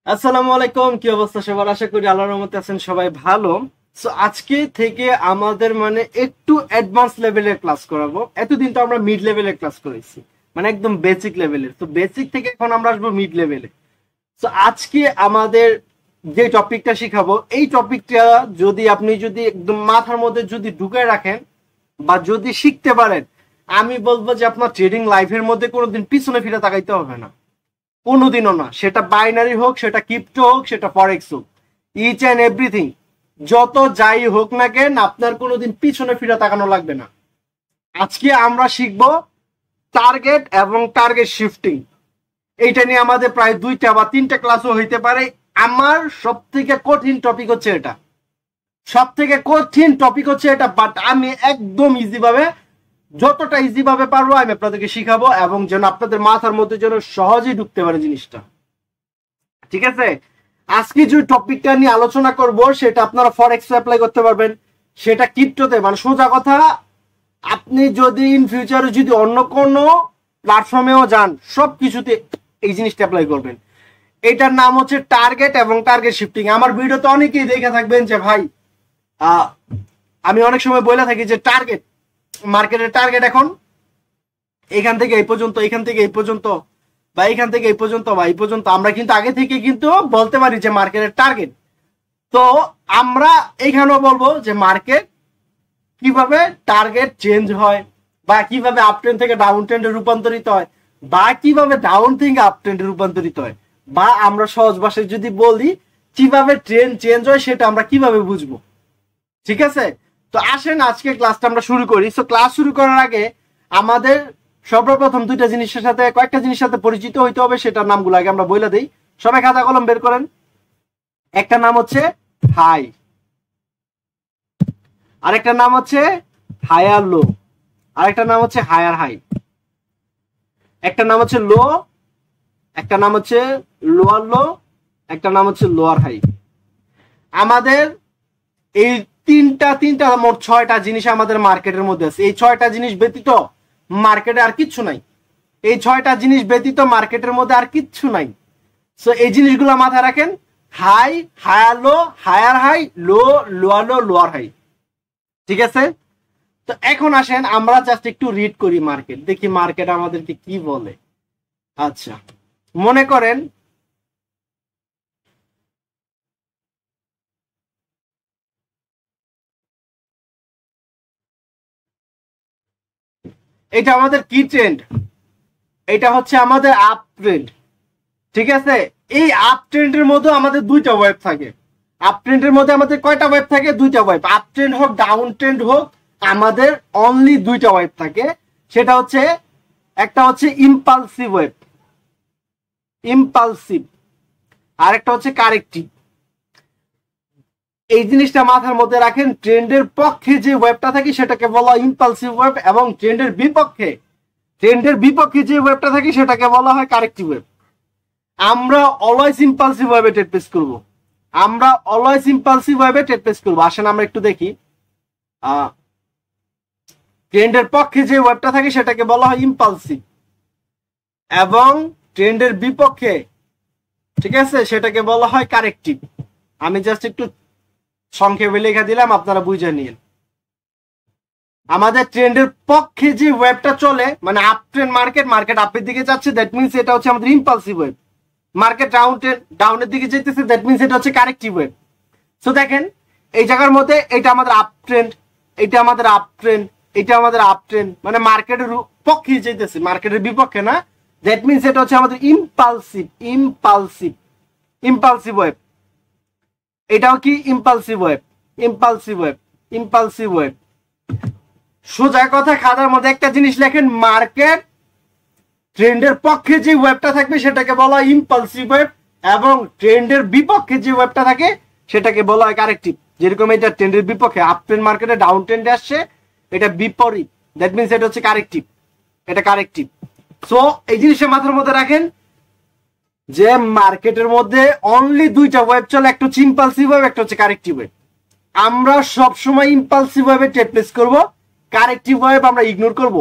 আসসালামু আলাইকুম, কি অবস্থা সবার? আশা করি আল্লাহর রহমতে আছেন সবাই ভালো। সো আজকে থেকে আমাদের একটু অ্যাডভান্স লেভেলের ক্লাস করাবো। এতদিন তো আমরা মিড লেভেলের ক্লাস করেছি, একদম বেসিক লেভেলের। তো বেসিক থেকে এখন আমরা আসবো মিড লেভেলে। সো আজকে আমাদের যে টপিকটা শিখাবো, এই টপিকটা যদি একদম মাথার মধ্যে যদি ঢুকে রাখেন বা যদি শিখতে পারেন, আমি বলবো যে আপনার ট্রেডিং লাইফের মধ্যে কোনোদিন পিছনে ফিরে তাকাইতে হবে না, কোনোদিনও না। সেটা বাইনারি হোক, সেটা ক্রিপ্টো হোক, সেটা ফরেক্স হোক, ইচ অ্যান্ড এভরিথিং, যত যাই হোক না কেন আপনার কোনোদিন পিছনে ফিরে তাকানো লাগবে না। আজকে আমরা শিখব টার্গেট এবং টার্গেট শিফটিং। এইটা নিয়ে আমাদের প্রায় 2টা বা 3টা ক্লাসও হইতে পারে। আমার সব থেকে কঠিন টপিক হচ্ছে এটা, বাট আমি একদম ইজি ভাবে, যতটা ইজি ভাবে পারবো আমি আপনাদেরকে শিখাবো, এবং যেন আপনাদের মাথার মধ্যে যেন সহজেই ঢুকতে পারে জিনিসটা। ঠিক আছে? আজকে যে টপিকটা নিয়ে আলোচনা করব সেটা আপনারা ফরেক্স অ্যাপ্লাই করতে পারবেন, সেটা ক্রিপ্টোতে, সোজা কথা, আপনি যদি ইন ফিউচারে যদি অন্য কোনো প্ল্যাটফর্মেও যান, সব কিছুতে এই জিনিসটা অ্যাপ্লাই করবেন। এটার নাম হচ্ছে টার্গেট এবং টার্গেট শিফটিং। আমার ভিডিওতে অনেকেই দেখে থাকবেন যে ভাই, আমি অনেক সময় বলে থাকি যে টার্গেট, মার্কেটের টার্গেট এখন এখান থেকে এই পর্যন্ত, এখান থেকে এই পর্যন্ত, বা এখান থেকে এই পর্যন্ত, বা এই পর্যন্ত। আমরা কিন্তু আগে থেকে কিন্তু বলতে পারি যে মার্কেটের টার্গেট। তো আমরা এইখানেও বলবো যে মার্কেট কিভাবে টার্গেট চেঞ্জ হয়, বা কিভাবে আপ ট্রেন্ড থেকে ডাউন ট্রেন্ডে রূপান্তরিত হয়, বা কিভাবে ডাউন থেকে আপ ট্রেন্ডে রূপান্তরিত হয়, বা আমরা সহজ ভাষায় যদি বলি কিভাবে ট্রেন্ড চেঞ্জ হয় সেটা আমরা কিভাবে বুঝবো। ঠিক আছে? তো আসেন আজকে ক্লাসটা আমরা শুরু করি। সো ক্লাস শুরু করার আগে আমাদের সর্বপ্রথম কয়েকটা জিনিসের সাথে পরিচিত হইতে হবে। সেটার নামগুলো আগে আমরা বলে দেই। সবাই খাতা কলম বের করেন। একটা নাম হচ্ছে হাই, আরেকটা নাম হচ্ছে হায়ার লো, আরেকটা নাম হচ্ছে হায়ার হাই, একটা নাম হচ্ছে লো, একটা নাম হচ্ছে লোয়ার লো, একটা নাম হচ্ছে লোয়ার হাই। আমাদের এই তিনটা মোট 6টা জিনিস আমাদের মার্কেটের মধ্যে আছে। এই 6টা জিনিস ব্যতীত মার্কেটে আর কিচ্ছু নাই। এই 6টা জিনিস ব্যতীত মার্কেটের মধ্যে আর কিচ্ছু নাই। সো এই জিনিসগুলো মাথায় রাখেন: high, higher low, higher high, low, lower low, lower high. ঠিক আছে? তো এখন আসেন আমরা জাস্ট একটু রিড করি মার্কেট, দেখি মার্কেট আমাদেরকে কি বলে। আচ্ছা, মনে করেন এটা আমাদের কি ট্রেন্ড, এটা হচ্ছে আমাদের আপ ট্রেন্ড। ঠিক আছে? এই আপ ট্রেন্ডের মধ্যে আমাদের 2টা ওয়েভ থাকে। আপ ট্রেন্ডের মধ্যে আমাদের কয়টা ওয়েভ থাকে? 2টা ওয়েভ। আপ ট্রেন্ড হোক, ডাউন ট্রেন্ড হোক, আমাদের অনলি 2টা ওয়েভ থাকে। সেটা হচ্ছে, একটা হচ্ছে ইম্পালসিভ ওয়েভ, ইম্পালসিভ, আর একটা হচ্ছে কারেক্টিভ। এই জিনিসটা মাথার মধ্যে রাখেন। ট্রেন্ডের পক্ষে যে ওয়েবটা থাকে সেটাকে বলা হয় ইম্পালসিভ ওয়েব, এবং ট্রেন্ডের বিপক্ষে যে ওয়েবটা থাকে সেটাকে বলা হয় কারেক্টিভ ওয়েব। আমরা অলওয়েজ ইম্পালসিভ ওয়েবে ট্রেড প্লেস করব, আসেন আমরা একটু দেখি। ট্রেন্ডের পক্ষে যে ওয়েবটা থাকে সেটাকে বলা হয় ইম্পালসিভ, এবং ট্রেন্ডের বিপক্ষে, ঠিক আছে, সেটাকে বলা হয় কারেক্টিভ। আমি জাস্ট একটু সংক্ষেপে লেখা দিলাম, আপনারা বুঝে নিন। আমাদের ট্রেন্ডের পক্ষে যে ওয়েবটা চলে, আপ ট্রেন্ড, মার্কেট আপের দিকে যাচ্ছে, দ্যাট মিনস এটা হচ্ছে আমাদের ইম্পালসিভ ওয়েব। মার্কেট ডাউনের দিকে যেতেছে, দ্যাট মিনস এটা হচ্ছে কারেক্টিভ ওয়েব। সো দেখেন এই জায়গার মধ্যে এটা আমাদের আপ ট্রেন্ড, এটা আমাদের আপ ট্রেন্ড, এটা আমাদের আপ ট্রেন্ড, মার্কেটের পক্ষে যেতেছে, মার্কেটের বিপক্ষে না। দ্যাট মিনস এটা হচ্ছে আমাদের ইম্পালসিভ ওয়েব। এটাও কি ইম্পালসিভ ওয়েব। সোজা কথা, খাতার মধ্যে একটা জিনিস লেখেন: মার্কেট ট্রেন্ডের পক্ষে যে ওয়েবটা থাকবে সেটাকে বলা হয় ইম্পালসিভ ওয়েব, এবং ট্রেন্ডের বিপক্ষে যে ওয়েবটা থাকে সেটাকে বলা হয় কারেক্টিভ। যেরকম এটা ট্রেন্ডের বিপক্ষে, আপ ট্রেন্ড মার্কেটে ডাউন ট্রেন্ডে আসছে, এটা বিপরীত, দ্যাট মিনস এটা হচ্ছে কারেক্টিভ, এটা কারেক্টিভ। সো এই জিনিসটা মাথার মধ্যে রাখেন যে মার্কেটের মধ্যে অনলি 2টা ওয়েব চলে, একটা হচ্ছে ইম্পালসিভ ওয়েব, একটা হচ্ছে কারেক্টিভ ওয়েব। আমরা সবসময় ইম্পালসিভ ওয়েবে ট্রেড প্লেস করব, কারেক্টিভ ওয়েব আমরা ইগনোর করব।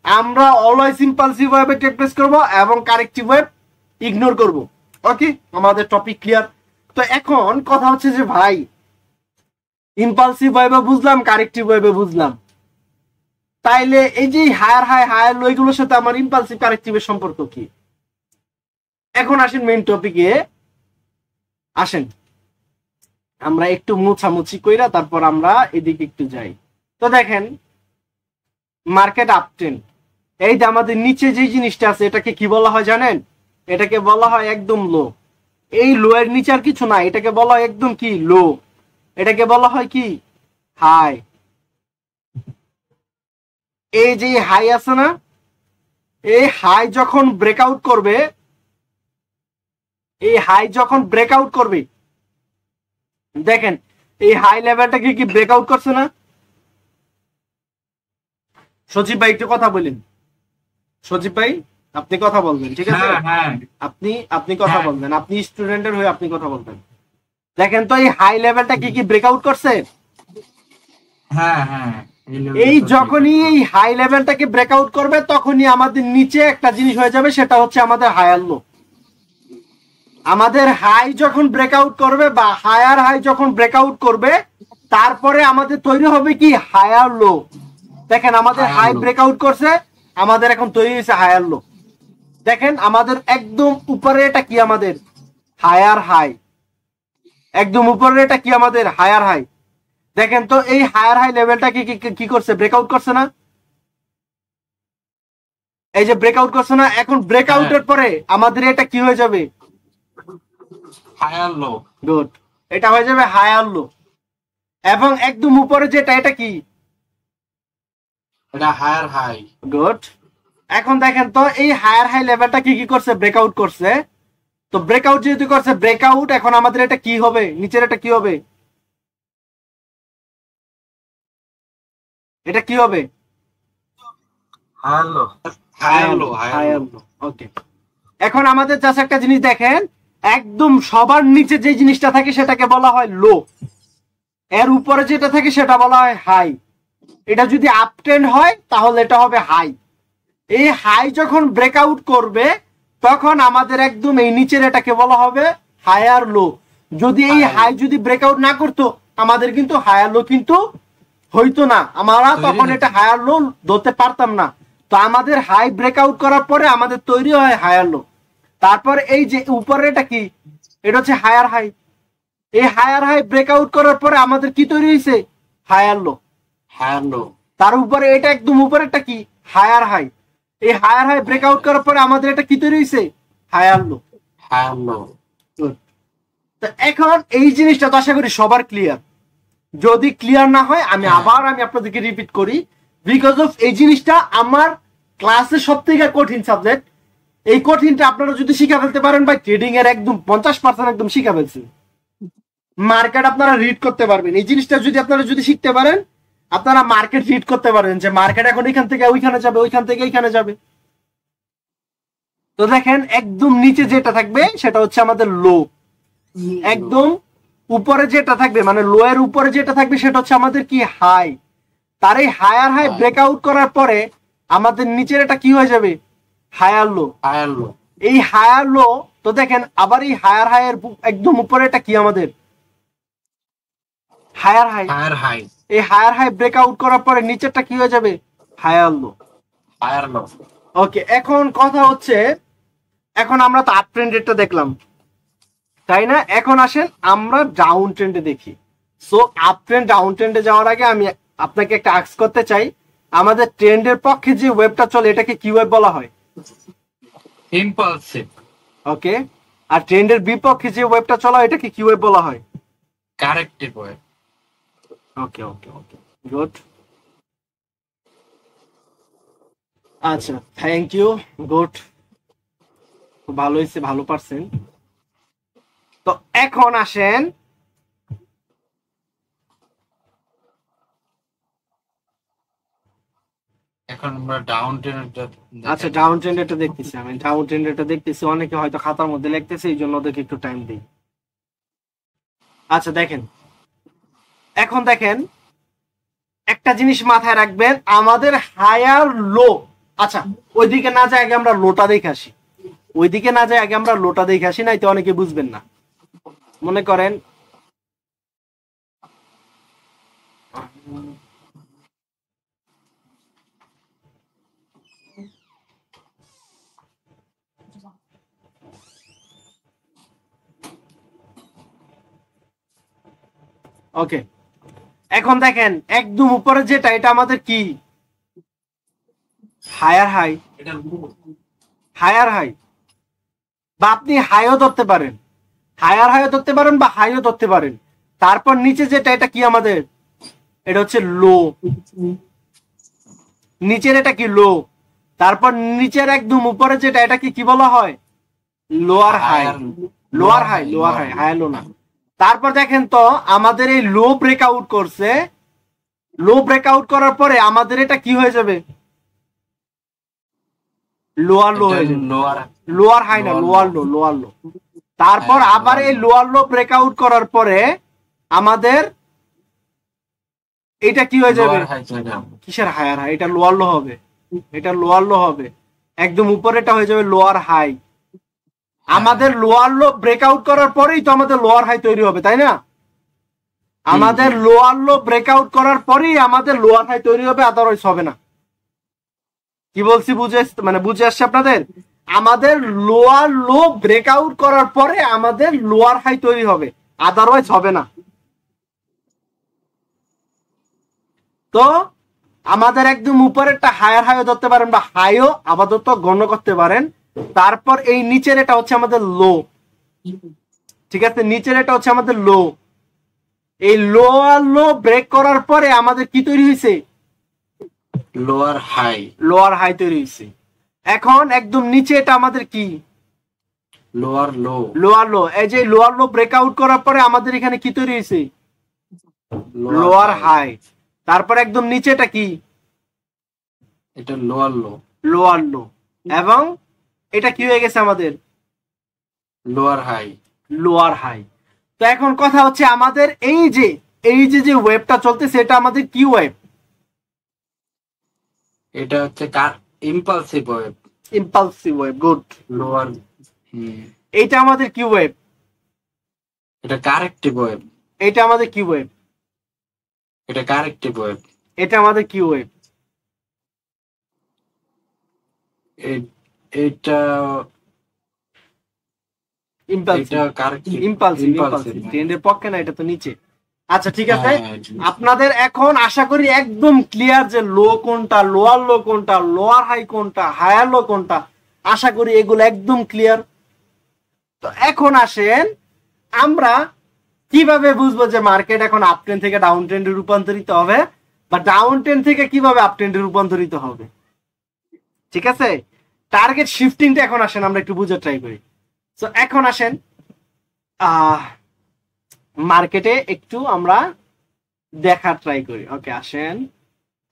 আমরা অলওয়েজ ইম্পালসিভ ওয়েবে ট্রেড প্লেস করব এবং কারেক্টিভ ওয়েব ইগনোর করব। ওকে, আমাদের টপিক ক্লিয়ার। তো এখন কথা হচ্ছে যে ভাই ইম্পালসিভ ওয়েবে বুঝলাম, কারেক্টিভ ওয়েবে বুঝলাম, তাইলে এই যে হায়ার হাই হায়ার লো এগুলোর সাথে আমার ইম্পালসিভ কারেক্টিভের সম্পর্ক কি? এখন আসেন মেইন টপিকে আসেন, আমরা একটু মুছামুছি কইরা তারপর আমরা এদিকে একটু যাই। তো দেখেন মার্কেট আপ ট্রেন্ড, এই যে আমাদের নিচে যে জিনিসটা আছে এটাকে কি বলা হয় জানেন? এটাকে বলা হয় একদম লো। এই লো এর নিচে আর কিছু না, এটাকে বলা হয় একদম কি লো, এটাকে বলা হয় কি হাই। এই যে হাই আছে না, এই হাই যখন ব্রেকআউট করবে, এই হাই যখন ব্রেকআউট করবে, দেখেন এই হাই লেভেলটাকে কি ব্রেকআউট করছে না? সজীব ভাই একটু কথা বলেন, সজীব ভাই আপনি কথা বলবেন, ঠিক আছে? আপনি কথা বলবেন, আপনি স্টুডেন্টের হয়ে আপনি কথা বলবেন। দেখেন তো এই হাই লেভেলটা কি ব্রেকআউট করছে? এই যখনই এই হাই লেভেলটাকে ব্রেকআউট করবে তখনই আমাদের নিচে একটা জিনিস হয়ে যাবে, সেটা হচ্ছে আমাদের হায়ার লো। আমাদের হাই যখন ব্রেকআউট করবে বা হায়ার হাই যখন ব্রেকআউট করবে তারপরে আমাদের তৈরি হবে কি হায়ার লো। দেখেন আমাদের হাই ব্রেকআউট করছে, আমাদের এখন তৈরি হয়েছে হায়ার লো। দেখেন আমাদের একদম উপরে এটা কি আমাদের হায়ার হাই, একদম উপরে এটা কি আমাদের হায়ার হাই। দেখেন তো এই হায়ার হাই লেভেলটা কি করছে? ব্রেকআউট করছে না? এই যে ব্রেকআউট করছে না, এখন ব্রেকআউটের পরে আমাদের এটা কি হয়ে যাবে? Higher low. গুড, এটা হয়ে যাবে হায়ার লো। এবং একদম উপরে যেটা এটা কি? এটা হায়ার হাই। গুড। এখন দেখেন তো এই হায়ার হাই লেভেলটা কি করছে? ব্রেকআউট করছে। তো ব্রেকআউট যেহেতু করছে, ব্রেকআউট, এখন আমাদের এটা কি হবে? নিচের এটা কি হবে? এটা কি হবে? Higher low. Higher low, higher low. Okay, এখন আমাদের জাস্ট একটা জিনিস দেখেন, একদম সবার নিচে যে জিনিসটা থাকে সেটাকে বলা হয় লো, এর উপরে যেটা থাকে সেটা বলা হয় হাই। এটা যদি আপ ট্রেন্ড হয় তাহলে এটা হবে হাই। এই হাই যখন ব্রেকআউট করবে তখন আমাদের একদম এই নিচের এটাকে বলা হবে হায়ার লো। যদি এই হাই যদি ব্রেকআউট না করতো আমাদের কিন্তু হায়ার লো কিন্তু হইতো না, আমরা তখন এটা হায়ার লো ধরতে পারতাম না। তো আমাদের হাই ব্রেকআউট করার পরে আমাদের তৈরি হয় হায়ার লো। তারপর এই যে উপরে এটা কি? এটা হচ্ছে হায়ার হাই। এই হায়ার হাই ব্রেকআউট করার পরে আমাদের কি তৈরি হয়েছে? Higher low. Higher low. তার উপরে এটা একদম উপরেরটা কি? Higher high. এই হায়ার হাই ব্রেকআউট করার পরে আমাদের এটা কি তৈরি হয়েছে? Higher low. Higher low. তো এখন এই জিনিসটা তো আশা করি সবার ক্লিয়ার। যদি ক্লিয়ার না হয় আমি আপনাদেরকে রিপিট করি, বিকজ অফ এই জিনিসটা আমার ক্লাসে সব থেকে কঠিন সাবজেক্ট। এই কঠিনটা আপনারা যদি শিখে ফেলতে পারেন ভাই, ট্রেডিং এর একদম 50% একদম শিখে ফেলছেন। মার্কেট আপনারা রিড করতে পারবেন, এই জিনিসটা যদি আপনারা যদি শিখতে পারেন আপনারা মার্কেট রিড করতে পারবেন যে মার্কেট এখন এখান থেকে ওইখানে যাবে, ওইখান থেকে এইখানে যাবে। তো দেখেন একদম নিচে যেটা থাকবে সেটা হচ্ছে আমাদের লো, একদম উপরে যেটা থাকবে মানে লো এর উপরে যেটা থাকবে সেটা হচ্ছে আমাদের কি হাই। তার এই হায়ার হাই ব্রেকআউট করার পরে আমাদের নিচের এটা কি হয়ে যাবে? Higher low. Higher low. এই হায়ার লো, তো দেখেন আবার এই হায়ার হাই এর একদম উপরে এটা কি আমাদের হায়ার হাই। Higher high. এই হায়ার হাই ব্রেকআউট করার পরে নিচেরটা কি হয়ে যাবে? Higher low. Higher low. Okay, এখন কথা হচ্ছে, এখন আমরা তো আপ ট্রেন্ডেরটা দেখলাম তাই না? এখন আসেন আমরা ডাউন ট্রেন্ডে দেখি। সো আপ ট্রেন্ড ডাউন ট্রেন্ডে যাওয়ার আগে আমি আপনাকে একটা আস্ক করতে চাই, আমাদের ট্রেন্ডের পক্ষে যে ওয়েবটা চলে এটাকে কি ওয়েব বলা হয়? ইম্পালসিভ। ওকে, আর ট্রেন্ডের বিপক্ষে যে ওয়েবটা চলা এটাকে কি ওয়েব বলা হয়? Corrective wave. Okay okay okay, good. আচ্ছা, থ্যাংক ইউ, গুড, ভালো হয়েছে, ভালো পারছেন। তো এখন আসেন এখন আমরা ডাউন ট্রেন্ডটা। আচ্ছা, ডাউন ট্রেন্ডেরটা দেখতেছি, আমি ডাউন ট্রেন্ডেরটা দেখতেছি। অনেকে হয়তো খাতার মধ্যে লিখতেছে, এই জন্য ওদেরকে একটু টাইম দিই। আচ্ছা দেখেন, এখন দেখেন একটা জিনিস মাথায় রাখবেন, আমাদের হায়ার লো, আচ্ছা ওইদিকে না যাই আগে আমরা লোটা দেখে আসি। ওইদিকে না যায় আগে আমরা লোটা দেখে আসি, নাই তো অনেকে বুঝবেন না। মনে করেন ওকে, এখন দেখেন একদম উপরে যেটা, এটা আমাদের কি হায়ার হাই, হায়ার হাই, বা আপনি হাইও ধরতে পারেন, হায়ার হাইও ধরতে পারেন বা হাইও ধরতে পারেন। তারপর নিচে যেটা, এটা কি আমাদের, এটা হচ্ছে লো, নিচের এটা কি লো। তারপর নিচের একদম উপরে যেটা, এটা কি বলা হয়, lower high, lower high, lower high, higher low না। তারপর দেখেন তো আমাদের এই লো ব্রেকআউট করছে, লো ব্রেকআউট করার পরে আমাদের এটা কি হয়ে যাবে, লোয়ার লো হয়ে যাবে, লোয়ার হাই না, লোয়ার লো, লোয়ার লো। তারপর আবার এই লোয়ার লো ব্রেকআউট করার পরে আমাদের এটা কি হয়ে যাবে, কিসের হায়ার হাই, এটা লোয়ার লো হবে, এটা লোয়ার লো হবে, একদম উপরে এটা হয়ে যাবে লোয়ার হাই। আমাদের লোয়ার লো ব্রেকআউট করার পরেই তো আমাদের লোয়ার হাই তৈরি হবে, তাই না? আমাদের লোয়ার লো ব্রেকআউট করার পরেই আমাদের লোয়ার হাই তৈরি হবে, আদারওয়াইজ হবে না। কি বলছি বুঝে আসছে আপনাদের? আমাদের লোয়ার লো ব্রেকআউট করার পরে আমাদের লোয়ার হাই তৈরি হবে, আদারওয়াইজ হবে না। তো আমাদের একদম উপরেরটা হায়ার হাইও ধরতে পারেন বা হাইও আপাতত গণ্য করতে পারেন। তারপর এই নিচের এটা হচ্ছে আমাদের লো, ঠিক আছে, নিচের এটা হচ্ছে আমাদের লো। এই লোয়ার লো ব্রেক করার পরে আমাদের কি তৈরি হয়েছে, লোয়ার হাই, লোয়ার হাই তৈরি হয়েছে। এখন একদম নিচে এটা আমাদের কি, লোয়ার লো, লোয়ার লো। এই যে লোয়ার লো ব্রেকআউট করার পরে আমাদের এখানে কি তৈরি হয়েছে, লোয়ার হাই। তারপর একদম নিচে এটা কি, এটা লোয়ার লো, লোয়ার লো, এবং এটা কি হয়ে গেছে আমাদের লোয়ার হাই, লোয়ার হাই। তো এখন কথা হচ্ছে আমাদের এই যে ওয়েবটা চলতেছে, এটা আমাদের কি ওয়েব, এটা হচ্ছে impulsive web, impulsive web, good. Lower, এইটা আমাদের কি ওয়েব, এটা কারেক্টিভ ওয়েব, এটা আমাদের কি ওয়েব, এটা কারেক্টিভ ওয়েব, এটা আমাদের কি ওয়েব, এটা ইম্পালসিভ, কারেক্টিভ, ইম্পালসিভ, ইম্পালসিভ ট্রেন্ডের পক্ষে না, এটা তো নিচে। আচ্ছা ঠিক আছে, আপনাদের এখন আশা করি একদম ক্লিয়ার যে লো কোনটা, লোয়ার লো কোনটা, লোয়ার হাই কোনটা, হায়ার লো কোনটা, আশা করি এগুলো একদম ক্লিয়ার। তো এখন আসেন আমরা কিভাবে বুঝবো যে মার্কেট এখন আপ ট্রেন্ড থেকে ডাউন ট্রেন্ডে রূপান্তরিত হবে, বা ডাউন ট্রেন্ড থেকে কিভাবে আপ ট্রেন্ডে রূপান্তরিত হবে। ঠিক আছে, টার্গেট শিফটিংটা এখন আসেন আমরা একটু বুঝে ট্রাই করি। তো এখন আসেন মার্কেটে একটু আমরা দেখার ট্রাই করি। ওকে আসেন,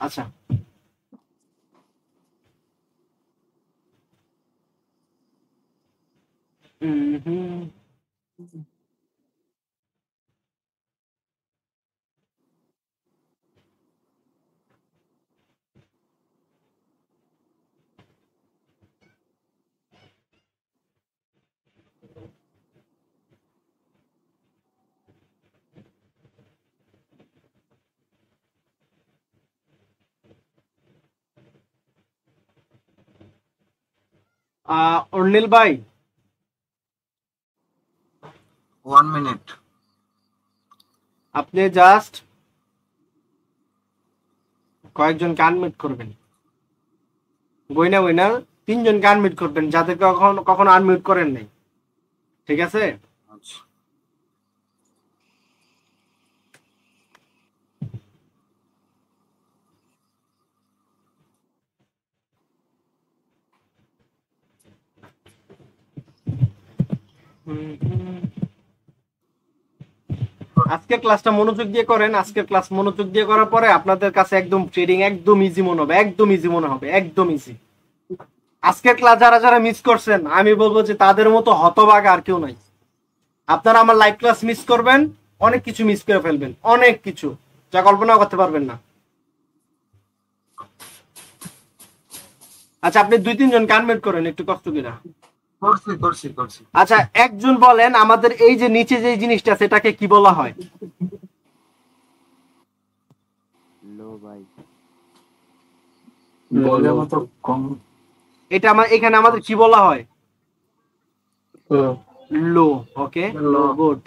আচ্ছা অর্নিল ভাই 1 মিনিট, আপনি জাস্ট কয়েকজনকে আনমিউট করবেন, গইনা 3জনকে আনমিউট করবেন, যাদেরকে কখনো আনমিউট করেন নাই, ঠিক আছে? আজকের ক্লাসটা মনোযোগ দিয়ে করেন। আজকের ক্লাস মনোযোগ দিয়ে করার পরে আপনাদের কাছে একদম ট্রেডিং একদম ইজি মনে হবে, একদম ইজি মনে হবে, একদম ইজি। আজকের ক্লাস যারা যারা মিস করছেন, আমি বলবো যে তাদের মতো হতভাগা আর কেউ নাই। আপনারা আমার লাইভ ক্লাস মিস করবেন, অনেক কিছু মিস করে ফেলবেন, অনেক কিছু যা কল্পনাও করতে পারবেন না। আচ্ছা আপনি 2-3 জন আনমিউট করেন একটু কষ্ট করে। করছি। আচ্ছা একজন বলেন আমাদের এই যে নিচে যে জিনিসটা সেটাকে কি বলা হয়? লো ভাই। বলার মতো কম। এটা এখানে আমাদের কি বলা হয়? লো। ওকে, লো, গুড।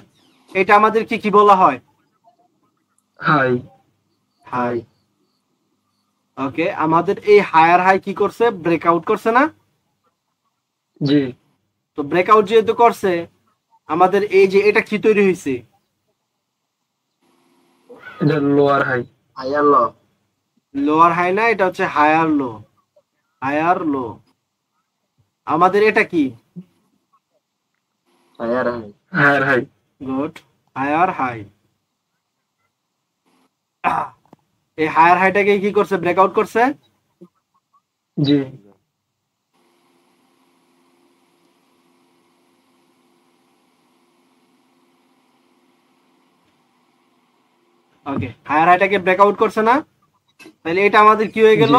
এটা আমাদের কি বলা হয়? হাই। হাই। ওকে, আমাদের এই হায়ার হাই কি করছে? ব্রেকআউট করছে না? জি। তো ব্রেকআউট যেহেতু করছে, আমাদের এই যে এটা কি তৈরি হয়েছে? এটা lower high. Higher low. Lower high না, এটা হচ্ছে হায়ার লো। হায়ার লো। আমাদের এটা কি? Higher high. Higher high. Good, higher high. এই হায়ার হাইটাকে কি করছে? ব্রেকআউট করছে। জি। ওকে, হায়ার হাইটাকে ব্রেকআউট করছে না? তাহলে এটা আমাদের কি হয়ে গেল?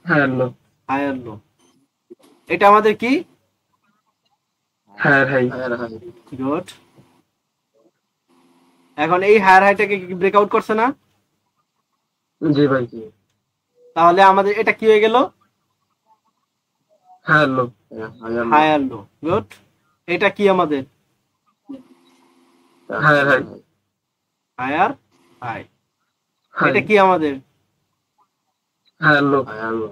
Higher low. Higher low. এটা আমাদের কি? Higher high. Higher high. Good. এখন এই হায়ার হাইটাকে কি ব্রেকআউট করছে না? জি ভাই। তাহলে আমাদের এটা কি হয়ে গেল? Higher low. Higher low. Good. এটা কি আমাদের? Higher high. Higher high. High. এটা কি আমাদের? Higher low. Higher low.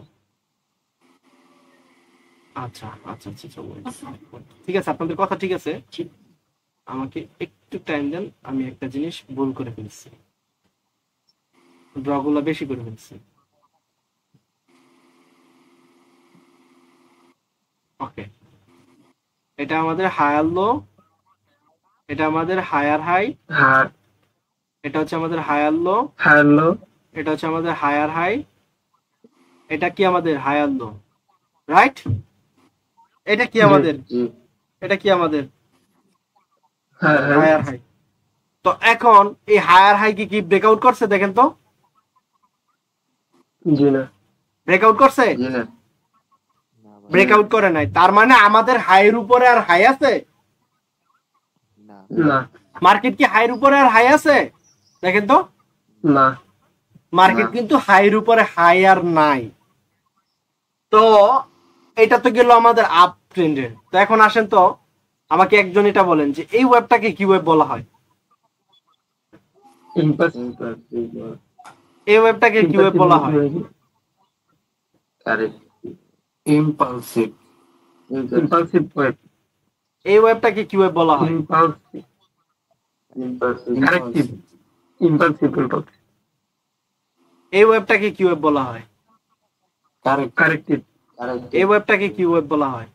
আচ্ছা আচ্ছা আচ্ছা চলো। ঠিক আছে, আপনাদের কথা ঠিক আছে। আমাকে একটু টাইম দেন, আমি একটা জিনিস ভুল করে ফেলছি, ড্রগুলো বেশি করে ফেলছি। ওকে, এটা আমাদের হায়ার লো, এটা আমাদের হায়ার হাই, হায়ার। এটা হচ্ছে আমাদের হায়ার লো, হায়ার লো। এটা হচ্ছে আমাদের হায়ার হাই, এটা কি আমাদের? Higher low, right? এটা কি আমাদের? এটা কি আমাদের? Higher high. Higher high. তো এখন এই হায়ার হাই কি ব্রেকআউট করছে? দেখেন তো। জি না। ব্রেকআউট করছে? ব্রেকআউট করে নাই। তার মানে আমাদের হাইয়ের উপরে আর হাই আছে? না। মার্কেট কি হাইয়ের উপরে আর হাই আছে? দেখেন তো। না। মার্কেট কিন্তু হাইয়ের উপরে হাই আর নাই। তো এটা তো গেল আমাদের আপ ট্রেন্ডের। তো এখন আসেন তো, আমাকে একজন এটা বলেন যে এই ওয়েবটাকে কি ওয়েব বলা হয়? এই ওয়েবটাকে কি ওয়েব বলা হয়? ইম্পালসিভ। Impulsive web. এই ওয়েবটাকে কি ওয়েব বলা হয়? কারেক্টিভ। Impulsive web. এই ওয়েবটাকে কি ওয়েব বলা হয়? কারেক্টিভ। এই ওয়েবটাকে কি ওয়েব বলা হয়?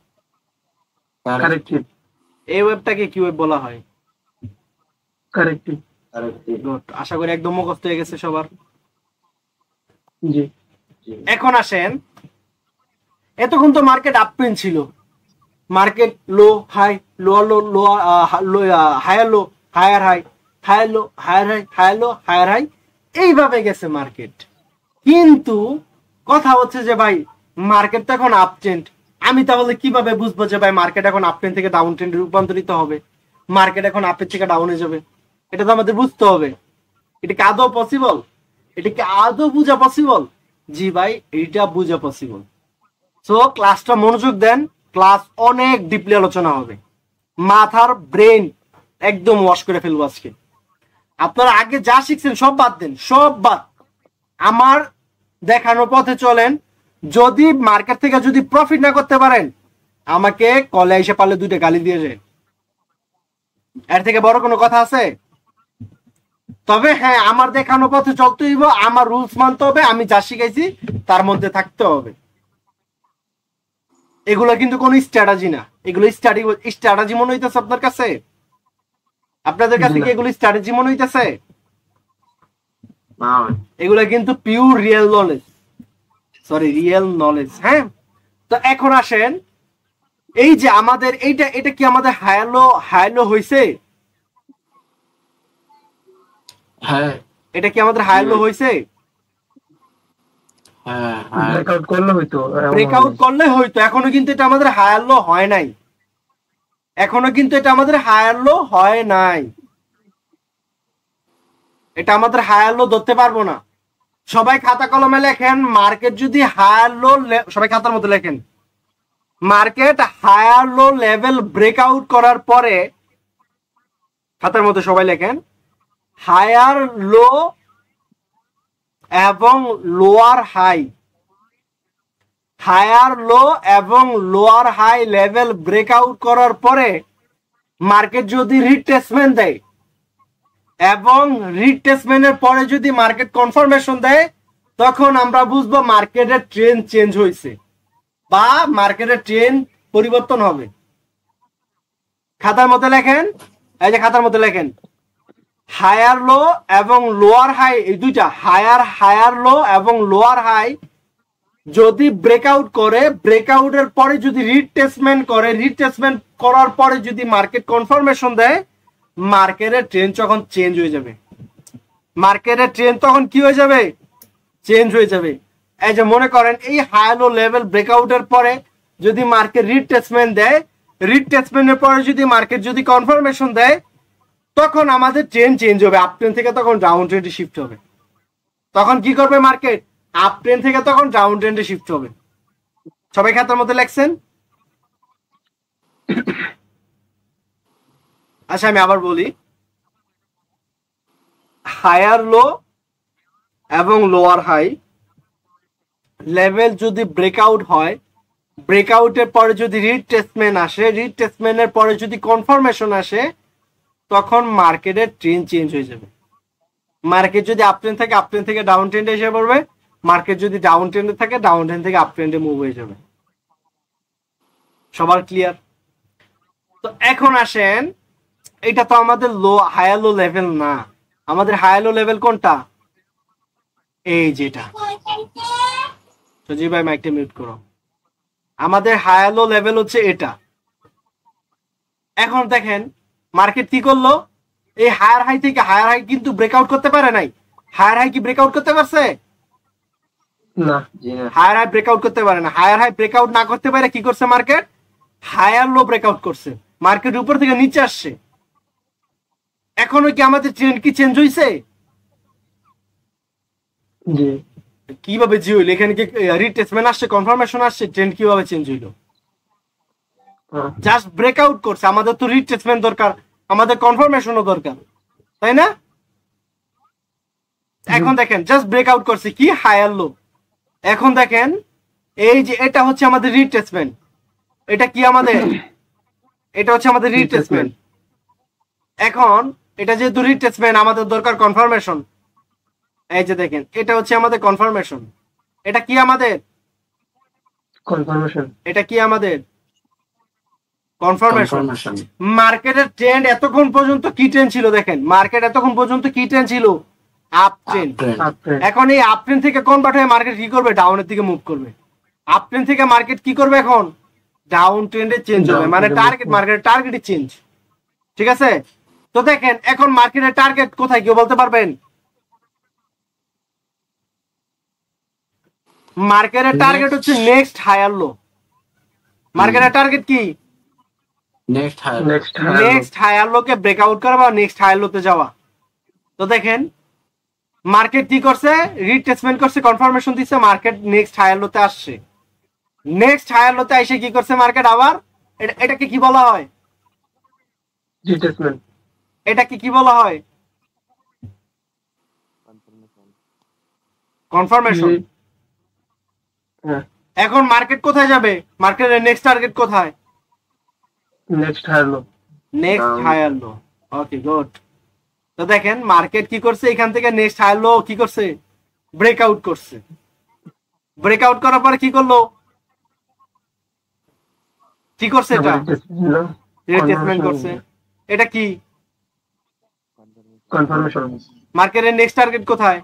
কারেক্টিভ। এই ওয়েবটাকে কি ওয়েব বলা হয়? কারেক্টিভ। গুড, আশা করি একদম মুখস্থ হয়ে গেছে সবার। জি। এখন আসেন, এতক্ষণ তো মার্কেট আপ ট্রেন্ড ছিল, market low high low low low higher low higher high, higher low higher high, higher low higher high, এইভাবে গেছে মার্কেট। কিন্তু কথা হচ্ছে যে ভাই মার্কেট তো এখন আপ ট্রেন্ড, আমি তাহলে কিভাবে বুঝবো যে ভাই মার্কেট এখন আপ ট্রেন্ড থেকে ডাউন ট্রেন্ডে রূপান্তরিত হবে, মার্কেট এখন আপের থেকে ডাউনে যাবে? এটা তো আমাদের বুঝতে হবে। এটা কি আদৌ পসিবল? এটা কি আদৌ বোঝা পসিবল? জি ভাই, এটা বোঝা পসিবল। সো ক্লাসটা মনোযোগ দেন, ক্লাস অনেক ডিপলি আলোচনা হবে, মাথার ব্রেন একদম ওয়াশ করে ফেলবো আজকে। আপনারা আগে যা শিখছেন সব বাদ দেন, সব বাদ, আমার দেখানো পথে চলেন। যদি মার্কেট থেকে যদি প্রফিট না করতে পারেন, আমাকে কলে এসে পারলে 2টা গালি দিয়ে যায়, এর থেকে বড় কোনো কথা আছে? তবে হ্যাঁ, আমার দেখানো পথে চলতে হইব, আমার রুলস মানতে হবে, আমি যা শিখাইছি তার মধ্যে থাকতে হবে। এগুলো কিন্তু কোনো স্ট্র্যাটেজি না, এগুলো স্ট্র্যাটেজি মনে হইতেছে আপনার কাছে? আপনাদের কাছে কি এগুলো স্ট্র্যাটেজি মনে হইতেছে? এগুলো কিন্তু pure real knowledge, real knowledge. হ্যাঁ, তো এখন আসেন, এই যে আমাদের এটা কি আমাদের হায়ালো হইছে? হ্যাঁ। এটা কি আমাদের হায়ালো হইছে? হ্যাঁ ব্রেকআউট করলে হয়তো ব্রেকআউট করলে হয়তো, এখনো কিন্তু এটা আমাদের হায়ার লো হয় নাই, এখনো কিন্তু এটা আমাদের হায়ার লো হয় নাই, এটা আমাদের হায়ার লো ধরতে পারবো না। সবাই খাতা কলমে লেখেন, মার্কেট যদি হায়ার লো, সবাই খাতার মধ্যে লেখেন, market higher low level breakout করার পরে, খাতার মধ্যে সবাই লেখেন, হায়ার লো এবং লোয়ার হাই, হায়ার লো এবং লোয়ার হাই লেভেল ব্রেকআউট করার পরে মার্কেট যদি রিট্রেসমেন্ট দেয় এবং রিট্রেসমেন্টের পরে যদি মার্কেট কনফার্মেশন দেয়, তখন আমরা বুঝবো মার্কেটের ট্রেন্ড চেঞ্জ হয়েছে বা মার্কেটের ট্রেন্ড পরিবর্তন হবে। খাতার মধ্যে লেখেন, এই যে খাতার মধ্যে লেখেন, হায়ার লো এবং লোয়ার হাই, এই দুইটা হায়ার লো এবং লোয়ার হাই যদি ব্রেকআউট করে, ব্রেকআউটের পরে যদি রিট্রেসমেন্ট করে, রিট্রেসমেন্ট করার পরে যদি মার্কেট কনফার্মেশন দেয়, মার্কেটের ট্রেন্ড তখন চেঞ্জ হয়ে যাবে, মার্কেটের ট্রেন্ড তখন কি হয়ে যাবে, চেঞ্জ হয়ে যাবে। এই যে মনে করেন এই হাই লো লেভেল ব্রেকআউটের পরে যদি মার্কেট রিট্রেসমেন্ট দেয়, রিট্রেসমেন্টের পরে যদি মার্কেট যদি কনফার্মেশন দেয়, তখন আমাদের ট্রেন্ড চেঞ্জ হবে, আপ ট্রেন্ড থেকে তখন ডাউন ট্রেন্ডে শিফট হবে। তখন কি করবে মার্কেট, আপ ট্রেন্ড থেকে তখন ডাউন ট্রেন্ডে শিফট হবে। সবাই খাতার মধ্যে লেখছেন? আচ্ছা আমি আবার বলি, হায়ার লো এবং লোয়ার হাই লেভেল যদি ব্রেকআউট হয়, ব্রেকআউটের পরে যদি রিট্রেসমেন্ট আসে, রিট্রেসমেন্টের পরে যদি কনফার্মেশন আসে, তখন মার্কেটের ট্রেন্ড চেঞ্জ হয়ে যাবে। মার্কেট যদি আপ ট্রেন্ড থাকে, আপ ট্রেন্ড থেকে ডাউন ট্রেন্ডে এসে পড়বে, মার্কেট যদি ডাউন ট্রেন্ডে থাকে, ডাউন ট্রেন্ড থেকে আপ ট্রেন্ডে মুভ হয়ে যাবে। সবার ক্লিয়ার? তো এখন আসেন, এটা তো আমাদের হায়ার লো লেভেল না, আমাদের হায়ার লো লেভেল কোনটা, এই যেটা, সজীব ভাই মাইকটা মিউট করো, আমাদের হায়ার লো লেভেল হচ্ছে এটা। এখন দেখেন মার্কেট কি করলো, এই হায়ার হাই থেকে, হায়ার হাই কিন্তু ব্রেকআউট করতে পারে নাই, হায়ার হাই কি ব্রেকআউট করতে পারছে না, হায়ার হাই ব্রেকআউট করতে পারে না। হায়ার হাই ব্রেকআউট না করতে পারে কি করছে মার্কেট, হায়ার লো ব্রেকআউট করছে, মার্কেট উপর থেকে নিচে আসছে। এখনো কি আমাদের ট্রেন্ড কি চেঞ্জ হইছে? জি কিভাবে জি হইলো? এখানে কি রিট্রেসমেন্ট আসছে, কনফার্মেশন আসছে, ট্রেন্ড কিভাবে চেঞ্জ হইলো? জাস্ট ব্রেকআউট করছে, আমাদের তো রিট্রেসমেন্ট দরকার, আমাদের কনফার্মেশনও দরকার, তাই না? এখন দেখেন জাস্ট ব্রেকআউট করছে কি, হায়ার লো। এখন দেখেন এই যে এটা হচ্ছে আমাদের রিট্রেসমেন্ট, এটা কি আমাদের, এটা হচ্ছে আমাদের রিট্রেসমেন্ট। এখন এটা যেহেতু রিট্রেসমেন্ট, আমাদের দরকার কনফার্মেশন। এই যে দেখেন এটা হচ্ছে আমাদের কনফার্মেশন, এটা কি আমাদের কনফার্মেশন, এটা কি আমাদের কনফার্মেশন। মার্কেটের ট্রেন্ড এতক্ষণ পর্যন্ত কি ট্রেন্ড ছিল, দেখেন মার্কেট এতক্ষণ পর্যন্ত কি ট্রেন্ড ছিল, আপ ট্রেন্ড। এখন এই আপ ট্রেন্ড থেকে কনভার্ট হয়ে মার্কেট কি করবে, ডাউনের দিকে মুভ করবে। আপ ট্রেন্ড থেকে মার্কেট কি করবে, এখন ডাউন ট্রেন্ডে চেঞ্জ হবে, মানে টার্গেট, মার্কেটের টার্গেটই চেঞ্জ। ঠিক আছে? তো দেখেন এখন মার্কেটের টার্গেট কোথায়, কেউ বলতে পারবেন? মার্কেটের টার্গেট হচ্ছে নেক্সট হায়ার লো। মার্কেটের টার্গেট কি, নেক্সট হায়ার লোকে ব্রেকআউট করা বা নেক্সট হায়ার লোতে যাওয়া। তো দেখেন মার্কেট কি করছে, রিট্রেসমেন্ট করছে, কনফার্মেশন দিচ্ছে, মার্কেট নেক্সট হায়ার লোতে আসছে। নেক্সট হায়ার লোতে এসে কি করছে মার্কেট আবার, এটাকে কি বলা হয়, রিট্রেসমেন্ট। এটাকে কি বলা হয়, কনফার্মেশন। এখন মার্কেট কোথায় যাবে, মার্কেটের নেক্সট টার্গেট কোথায়, next higher low, next higher low. Okay good. তো দেখেন মার্কেট কি করছে, এখান থেকে নেক্সট হায়ার লো কি করছে, ব্রেকআউট করছে। ব্রেকআউট করার পরে কি করলো, কি করছে, এটা রিট্রেসমেন্ট করছে। এটা কি কনফার্মেশন। মার্কেটের নেক্সট টার্গেট কোথায়,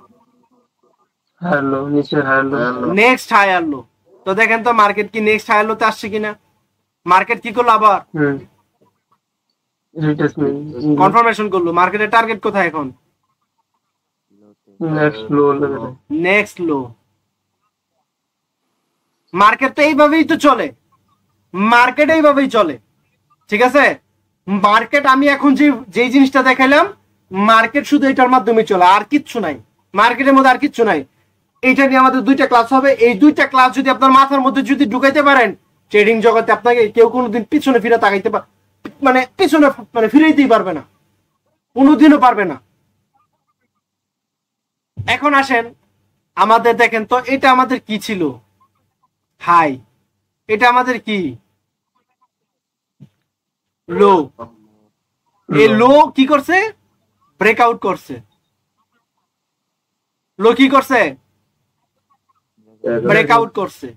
হায়ার লো, নিচে higher low, next higher low. তো দেখেন তো মার্কেট কি নেক্সট হায়ার লোতে আসছে কিনা। মার্কেট কি করলো আবার, রিট্রেসমেন্ট, কনফার্মেশন করলো। মার্কেটের টার্গেট কোথায় এখন, নেক্সট লো লেভেল, নেক্সট লো। মার্কেট তো এইভাবেই তো চলে, মার্কেট এইভাবেই চলে, ঠিক আছে? মার্কেট আমি এখন যেই জিনিসটা দেখাইলাম, মার্কেট শুধু এটার মাধ্যমে চলে, আর কিচ্ছু নাই মার্কেটের মধ্যে, আর কিচ্ছু নাই। এইটা নিয়ে আমাদের 2টা ক্লাস হবে, এই 2টা ক্লাস যদি আপনার মাথার মধ্যে যদি ঢুকাইতে পারেন, ট্রেডিং জগতে আপনাকে কেউ কোনোদিন পিছনে ফিরে তাকাইতে মানে পিছনে মানে ফিরাইতেই পারবে না, কোনোদিনও পারবে না। এখন আসেন আমাদের, দেখেন তো এটা আমাদের কি ছিল, হাই, এটা আমাদের কি লো। এই লো কি করছে, ব্রেকআউট করছে। লো কি করছে, ব্রেকআউট করছে।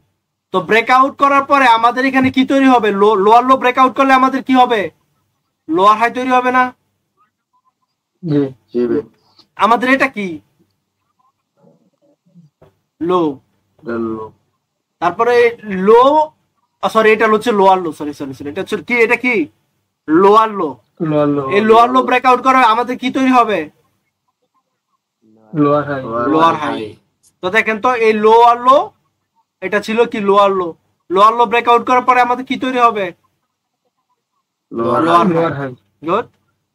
তো ব্রেকআউট করার পরে আমাদের এখানে কি তৈরি হবে, লোয়ার লো ব্রেকআউট করলে আমাদের কি হবে, লোয়ার হাই তৈরি হবে না? আমাদের এটা কি লো, তারপরে লো, সরি এটা হচ্ছে লোয়ার লো, সরি সরি সরি এটা হচ্ছে কি, এটা কি লোয়ার লো। এই লোয়ার লো ব্রেকআউট করা আমাদের কি তৈরি হবে, লোয়ার হাই। তো দেখেন তো এই লোয়ার লো, এটা ছিল কি লোয়ার লো, লোয়ার লো ব্রেকআউট করার পরে আমাদের কি তৈরি হবে, লোয়ার হাই। গুড,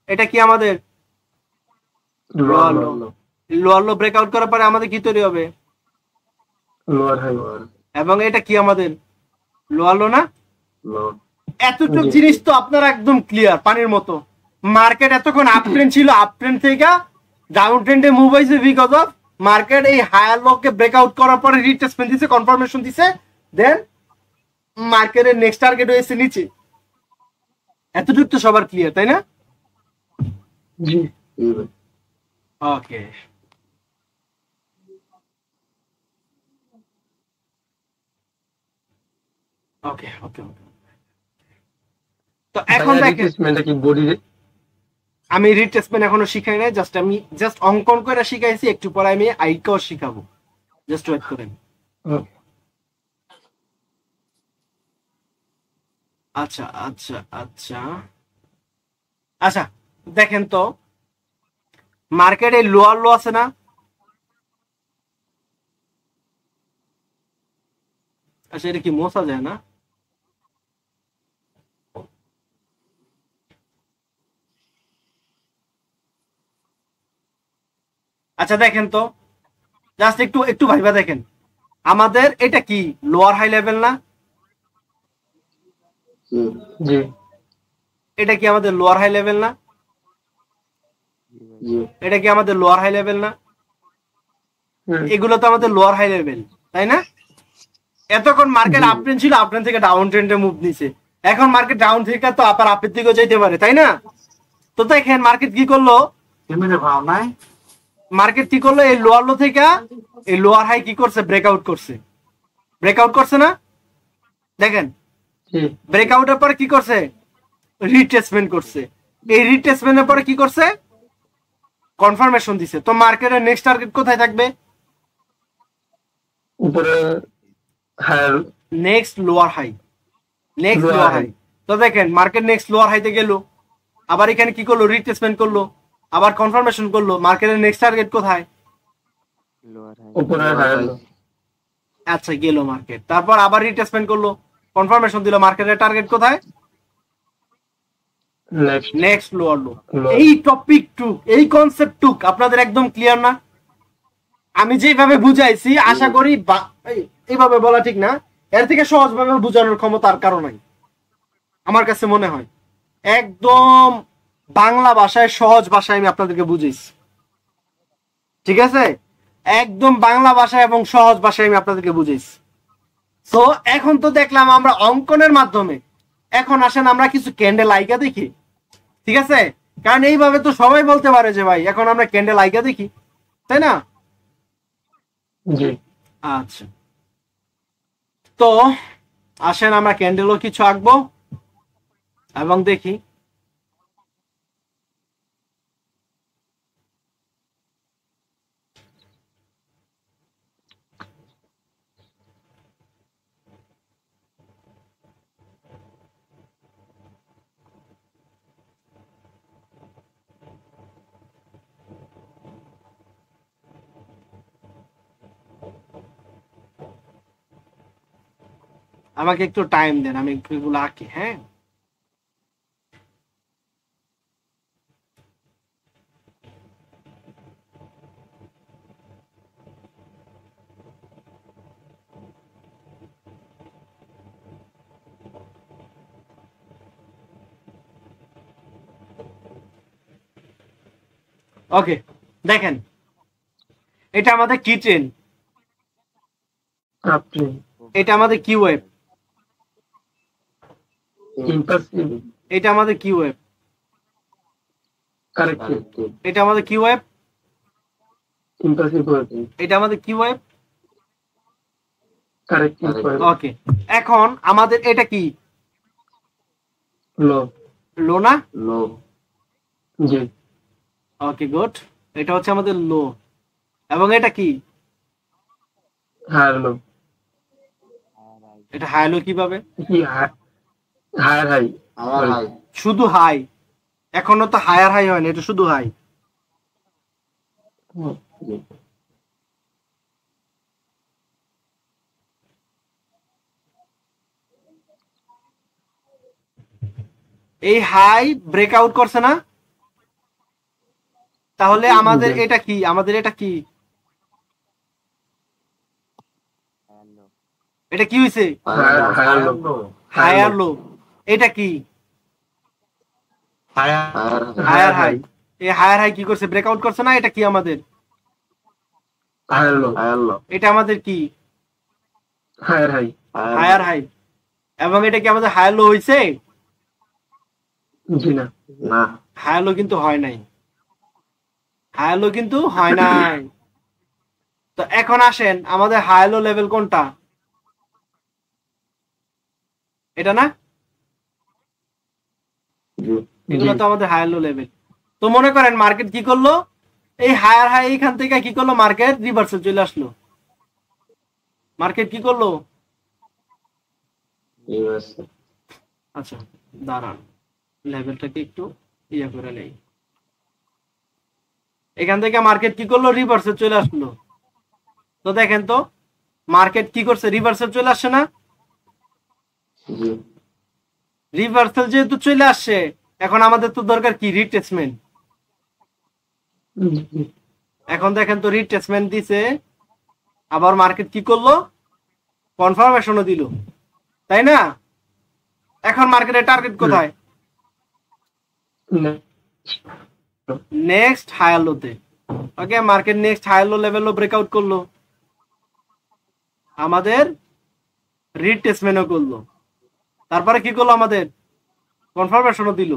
এটা কি আমাদের লোয়ার লো। লোয়ার লো ব্রেকআউট করার পরে আমাদের কি তৈরি হবে, লোয়ার হাই। এবং এটা কি আমাদের লোয়ার লো না? এতটুকু জিনিস তো আপনারা একদম ক্লিয়ার পানির মতো। মার্কেট এতক্ষণ আপ ট্রেন্ড ছিল, আপ ট্রেন্ড থেকে ডাউন ট্রেন্ডে মুভ হয়েছে বিকজ অফ মার্কেট এই হায়ার লোকে ব্রেকআউট করার পরে রিটেস্টমেন্ট দিছে, কনফার্মেশন দিছে, দেন মার্কেটের নেক্সট টার্গেট হয়েছে নিচে। এতটুকু তো সবার ক্লিয়ার, তাই না? জি। ওকে, ওকে ওকে ওকে। তো এখন দেখেন আমি রিটেস্টমেন্ট এখনো শিখাই নাই, আমি জাস্ট অঙ্কন করে শিখাইছি, একটু পরে আমি আইকাও শিখাবো, জাস্ট ওয়েট করেন। আচ্ছা আচ্ছা আচ্ছা আচ্ছা, দেখেন তো মার্কেটে লোয়ার লো আছে না? আচ্ছা এটা কি মোছা যায় না? আচ্ছা দেখেন তো, জাস্ট একটু একটু ভাইবা দেখেন, আমাদের এটা কি লোয়ার হাই লেভেল না? জি। এটা কি আমাদের লোয়ার হাই লেভেল না? এটা কি আমাদের লোয়ার হাই লেভেল না? এগুলো তো আমাদের লোয়ার হাই লেভেল, তাই না? এতক্ষণ মার্কেট আপ ট্রেন্ড ছিল, আপ ট্রেন্ড থেকে ডাউন ট্রেন্ডে মুভ নিছে, এখন মার্কেট ডাউন থেকে তো আবার আপের দিকেও যেতে পারে, তাই না? তো দেখেন মার্কেট কি করলো, মার্কেট কি করলো, এই লোয়ার লো থেকে এই লোয়ার হাই কি করছে, ব্রেকআউট করছে, ব্রেকআউট করছে না? দেখেন ব্রেকআউটের পরে কি করছে, রিটেস্টমেন্ট করছে, এই রিটেস্টমেন্টের পরে কি করছে, কনফার্মেশন দিছে। তো মার্কেটের নেক্সট টার্গেট কোথায় থাকবে, উপরে higher, next lower high, next lower high. তো দেখেন মার্কেট নেক্সট লোয়ার হাইতে গেল, আবার এখানে কি করলো, রিটেস্টমেন্ট করলো, আবার কনফার্মেশন করলো, মার্কেটের নেক্সট টার্গেট কোথায়, উপরে হায়ার। আচ্ছা গেল মার্কেট, তারপর আবার রিটেস্টমেন্ট করলো, কনফার্মেশন দিল, মার্কেটের টার্গেট কোথায়, নেক্সট লোয়ার লো। এই টপিক টুক, এই কনসেপ্ট টুক আপনাদের একদম ক্লিয়ার না? আমি যেভাবে বুঝাইছি আশা করি এইভাবে বলা ঠিক না, এর থেকে সহজভাবে বোঝানোর ক্ষমতা আর কারো নাই আমার কাছে মনে হয়। একদম বাংলা ভাষায়, সহজ ভাষায় আমি আপনাদেরকে বুঝাইছি, ঠিক আছে? একদম বাংলা ভাষায় এবং সহজ ভাষায় আমি আপনাদেরকে বুঝাইছি। তো এখন তো দেখলাম আমরা অঙ্কনের মাধ্যমে, এখন আসেন আমরা কিছু ক্যান্ডেল আইকা দেখি, ঠিক আছে? কারণ এইভাবে তো সবাই বলতে পারে যে ভাই এখন আমরা ক্যান্ডেল আইকা দেখি, তাই না? জি। আচ্ছা, তো আসেন আমরা ক্যান্ডেলও কিছু আঁকবো এবং দেখি। আমাকে একটু টাইম দেন, আমি একটু এগুলো আঁকি। হ্যাঁ, ওকে দেখেন এটা আমাদের কি ট্রেন, আপনি এটা আমাদের কি ওয়েব, ইম্পালসিভ এটা আমাদের কি ওয়েব, কারেক্টিভ এটা আমাদের কি ওয়েব, ইম্পালসিভ এটা আমাদের কি ওয়েব। কারেক্টিভ ওকে, এখন আমাদের এটা কি লো লো না? লো জি ওকে গুড, এটা হচ্ছে আমাদের লো। এবং এটা কি? হায়ার লো এটা হাই লো কিভাবে? কি হায়ার হাই হায়ার হাই শুধু হাই, এখনো তো হায়ার হাই হয়নি, এটা শুধু হাই। এই হাই ব্রেকআউট করছে না? তাহলে আমাদের এটা কি? আমাদের এটা কি? এটা কি হয়েছে? Higher low higher low. এটা কি? Higher high. এই হায়ার হাই কি করছে? ব্রেকআউট করছে না? এটা কি আমাদের? হায়ার লো হায়ার লো এটা আমাদের কি? Higher high higher high. এবং এটা কি আমাদের হায়ার লো হয়েছে? জি না না হায়ার লো কিন্তু হয় নাই, হায়ার লো কিন্তু হয় নাই। তো এখন আসেন আমাদের হায়ার লো লেভেল কোনটা? এটা না? এগুলো তো আমাদের হায়ার লো লেভেল। তো মনে করেন মার্কেট কি করলো? এই হায়ার হাই এখান থেকে কি করলো? মার্কেট রিভার্সে চলে আসলো। মার্কেট কি করলো? আচ্ছা দাঁড়ান, লেভেলটাকে একটু ইয়ে করে নেই। এখান থেকে মার্কেট কি করলো? রিভার্সে চলে আসলো। তো দেখেন তো মার্কেট কি করছে? রিভার্সে চলে আসছে না? রিভার্সাল যেহেতু চলে আসছে, এখন আমাদের তো দরকার কি? রিট্রেসমেন্ট। এখন দেখেন তো রিট্রেসমেন্ট দিছে, আবার মার্কেট কি করলো? কনফার্মেশনও দিল, তাই না? এখন মার্কেটের টার্গেট কোথায়? নেক্সট হায়ার লোতে। Okay, market next higher low level breakout করলো, আমাদের রিট্রেসমেন্টও করলো, তারপরে কি করলো? আমাদের কনফার্মেশনও দিল।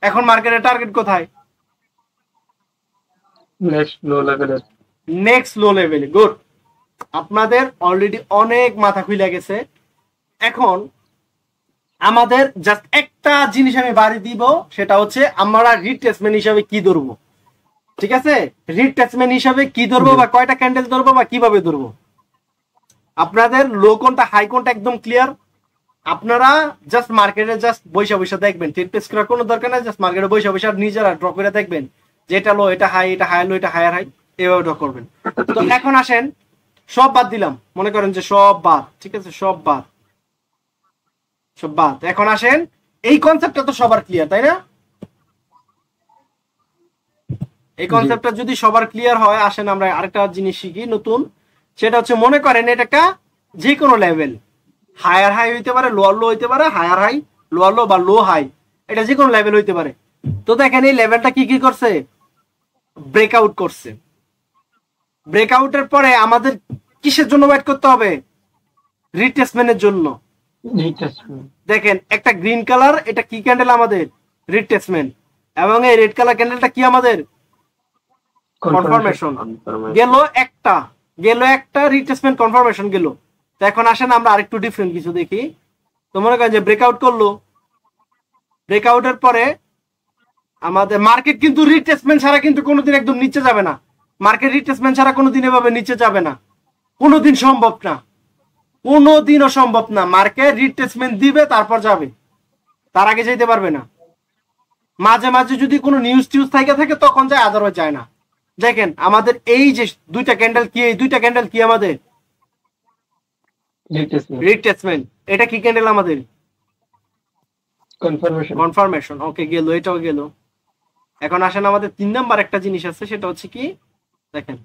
এখন মার্কেটের টার্গেট কোথায়? নেক্সট লো লেভেল নেক্সট লো লেভেলে। গুড, আপনাদের অলরেডি অনেক মাথা খুলে গেছে। এখন আমাদের জাস্ট একটা জিনিস আমি বাড়ি দিব, সেটা হচ্ছে আমরা রিট্রেসমেন্ট হিসাবে কি ধরবো। ঠিক আছে, রিট্রেসমেন্ট হিসাবে কি ধরবো বা কয়টা ক্যান্ডেল ধরবো বা কিভাবে ধরবো। আপনাদের লো কোনটা হাই কোনটা একদম ক্লিয়ার। আপনারা জাস্ট মার্কেটে জাস্ট বৈশা বৈশা দেখবেন, ট্রেড পেস করার কোনো দরকার নাই। জাস্ট মার্কেটে বৈশা বৈশা নিজেরা ড্র করে দেখবেন যে এটা লো, এটা হাই, এটা হাই লো, এটা হায়ার হাই, এভাবে ড্র করবেন। তো এখন আসেন, সব বাদ দিলাম, মনে করেন যে সব বাদ, ঠিক আছে, সব বাদ, সব বাদ। এখন আসেন, এই কনসেপ্টটা তো সবার ক্লিয়ার, তাই না? এই কনসেপ্টটা যদি সবার ক্লিয়ার হয়, আসেন আমরা আরেকটা জিনিস শিখি নতুন। সেটা হচ্ছে, মনে করেন এটা একটা যে কোনো লেভেল, হায়ার হাই হইতে পারে, লোয়ার লো হইতে পারে, হায়ার হাই, লোয়ার লো বা লো হাই, এটা যে কোনো লেভেল হইতে পারে। তো দেখেন এই লেভেলটা কি কি করছে? ব্রেকআউট করছে। ব্রেকআউটের পরে আমাদের কিসের জন্য ওয়েট করতে হবে? রিট্রেসমেন্টের জন্য। দেখেন একটা গ্রিন কালার, এটা কি ক্যান্ডেল? আমাদের রিট্রেসমেন্ট। এবং এই রেড কালার ক্যান্ডেলটা কি? আমাদের কনফার্মেশন। গেল একটা রিট্রেসমেন্ট কনফার্মেশন গেল। তো এখন আসেন আমরা আরেকটু ডিফারেন্ট কিছু দেখি। তো মনে করেন যে ব্রেকআউট করলো, ব্রেকআউটের পরে আমাদের মার্কেট কিন্তু রিট্রেসমেন্ট ছাড়া কিন্তু কোনোদিন একদম নিচে যাবে না। মার্কেট রিট্রেসমেন্ট ছাড়া কোনোদিন এভাবে নিচে যাবে না, কোনোদিন সম্ভব না, কোনোদিনও সম্ভব না। মার্কেট রিট্রেসমেন্ট দিবে তারপর যাবে, তার আগে যেতে পারবে না। মাঝে মাঝে যদি কোনো নিউজ টিউজ থাকে তখন যায়, আদারওয়াইজ যায় না। দেখেন আমাদের এই যে দুইটা ক্যান্ডেল কি, এই দুইটা ক্যান্ডেল কি? আমাদের রিট্রেসমেন্ট। এটা কি ক্যান্ডেল আমাদের? কনফার্মেশন। কনফার্মেশন। ওকে, গেল, এটাও গেল। এখন আসেন আমাদের 3 নাম্বার একটা জিনিস আছে, সেটা হচ্ছে কি দেখেন,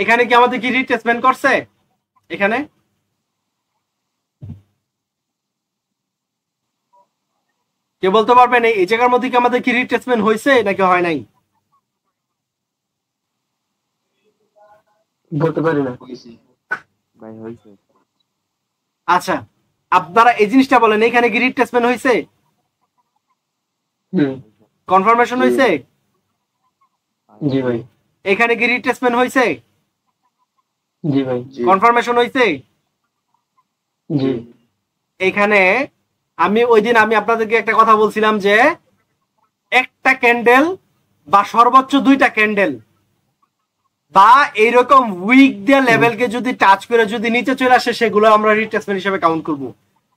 এখানে কি আমাদের কি রিট্রেসমেন্ট করছে? এখানে কে বলতে পারবেন এই জায়গার মধ্যে কি আমাদের কি রিট্রেসমেন্ট হয়েছে নাকি হয় নাই? বলতে পারি না। ভাই হইছে। আচ্ছা, আপনারা এই জিনিসটা বলেন, এখানে কি রিট্রেসমেন্ট হয়েছে? কনফার্মেশন হয়েছে? জি ভাই। এখানে কি রিট্রেসমেন্ট হয়েছে? জি ভাই। কনফার্মেশন হয়েছে? জি। এখানে আমি ওই দিন আমি আপনাদেরকে একটা কথা বলছিলাম যে একটা ক্যান্ডেল বা সর্বোচ্চ 2টা ক্যান্ডেল বা এইরকম উইক দিয়ে লেভেলকে যদি টাচ করে যদি নিচে চলে আসে, সেগুলো আমরা রিট্রেসমেন্ট হিসেবে কাউন্ট করব।